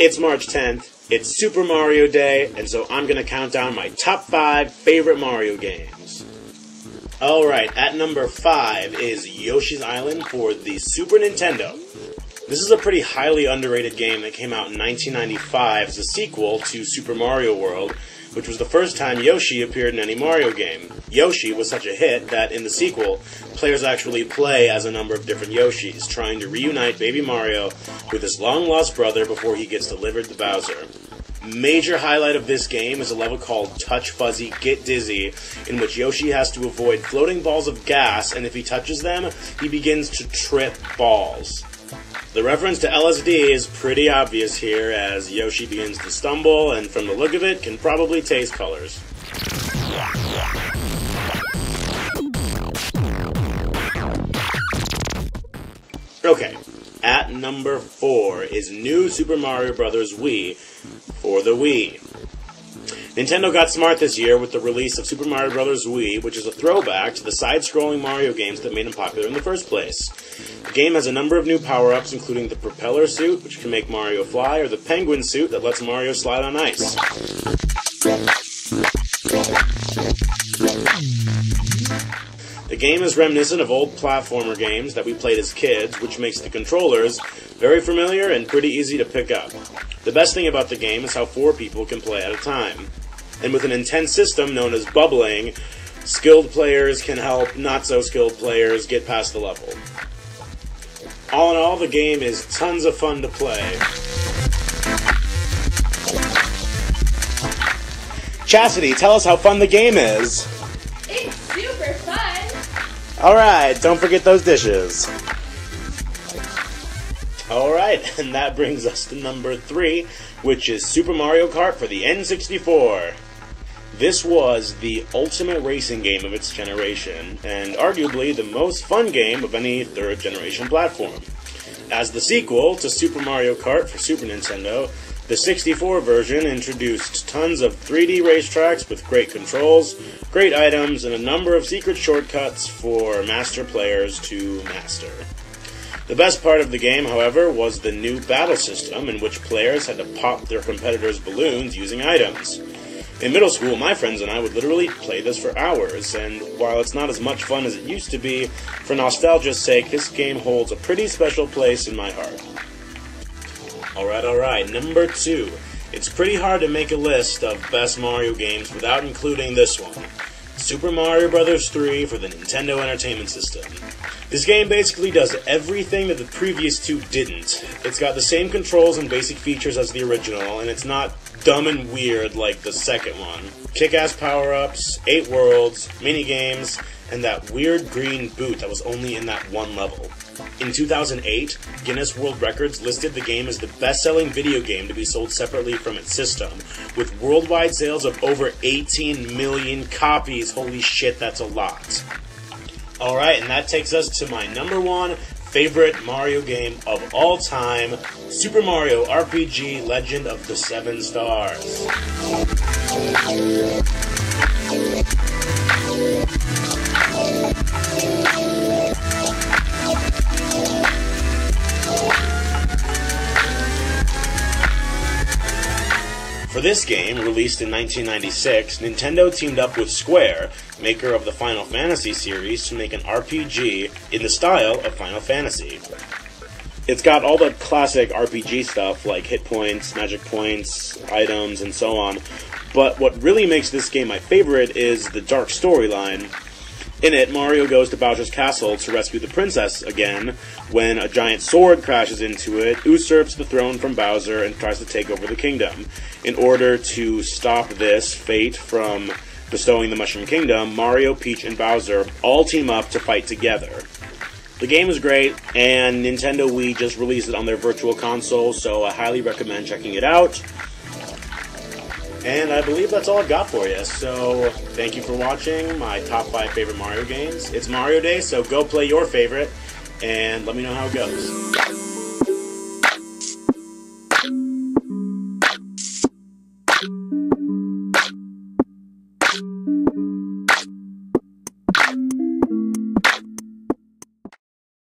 It's March 10th, it's Super Mario Day, and so I'm going to count down my top 5 favorite Mario games. Alright, at number 5 is Yoshi's Island for the Super Nintendo. This is a pretty highly underrated game that came out in 1995 as a sequel to Super Mario World, which was the first time Yoshi appeared in any Mario game. Yoshi was such a hit that in the sequel, players actually play as a number of different Yoshis, trying to reunite baby Mario with his long-lost brother before he gets delivered to Bowser. Major highlight of this game is a level called Touch Fuzzy Get Dizzy, in which Yoshi has to avoid floating balls of gas, and if he touches them, he begins to trip balls. The reference to LSD is pretty obvious here, as Yoshi begins to stumble, and from the look of it, can probably taste colors. Okay, at number 4 is New Super Mario Bros. Wii for the Wii. Nintendo got smart this year with the release of Super Mario Bros. Wii, which is a throwback to the side-scrolling Mario games that made them popular in the first place. The game has a number of new power-ups, including the propeller suit, which can make Mario fly, or the penguin suit that lets Mario slide on ice. The game is reminiscent of old platformer games that we played as kids, which makes the controllers very familiar and pretty easy to pick up. The best thing about the game is how 4 people can play at a time. And with an intense system known as bubbling, skilled players can help not-so-skilled players get past the level. All in all, the game is tons of fun to play. Chastity, tell us how fun the game is. It's super fun. Alright, don't forget those dishes. Alright, and that brings us to number 3, which is Super Mario Kart for the N64. This was the ultimate racing game of its generation, and arguably the most fun game of any third-generation platform. As the sequel to Super Mario Kart for Super Nintendo, the 64 version introduced tons of 3D racetracks with great controls, great items, and a number of secret shortcuts for master players to master. The best part of the game, however, was the new battle system in which players had to pop their competitors' balloons using items. In middle school, my friends and I would literally play this for hours, and while it's not as much fun as it used to be, for nostalgia's sake, this game holds a pretty special place in my heart. Alright, number 2. It's pretty hard to make a list of best Mario games without including this one. Super Mario Bros. 3 for the Nintendo Entertainment System. This game basically does everything that the previous 2 didn't. It's got the same controls and basic features as the original, and it's not dumb and weird like the second one. Kick-ass power-ups, 8 worlds, mini-games, and that weird green boot that was only in that one level. In 2008, Guinness World Records listed the game as the best-selling video game to be sold separately from its system, with worldwide sales of over 18 million copies. Holy shit, that's a lot. Alright, and that takes us to my number 1 favorite Mario game of all time, Super Mario RPG Legend of the 7 Stars. For this game, released in 1996, Nintendo teamed up with Square, maker of the Final Fantasy series, to make an RPG in the style of Final Fantasy. It's got all the classic RPG stuff like hit points, magic points, items, and so on, but what really makes this game my favorite is the dark storyline. In it, Mario goes to Bowser's castle to rescue the princess again, when a giant sword crashes into it, usurps the throne from Bowser, and tries to take over the kingdom. In order to stop this fate from bestowing the Mushroom Kingdom, Mario, Peach, and Bowser all team up to fight together. The game is great, and Nintendo Wii just released it on their Virtual Console, so I highly recommend checking it out. And I believe that's all I've got for you, so thank you for watching my top 5 favorite Mario games. It's Mario Day, so go play your favorite, and let me know how it goes.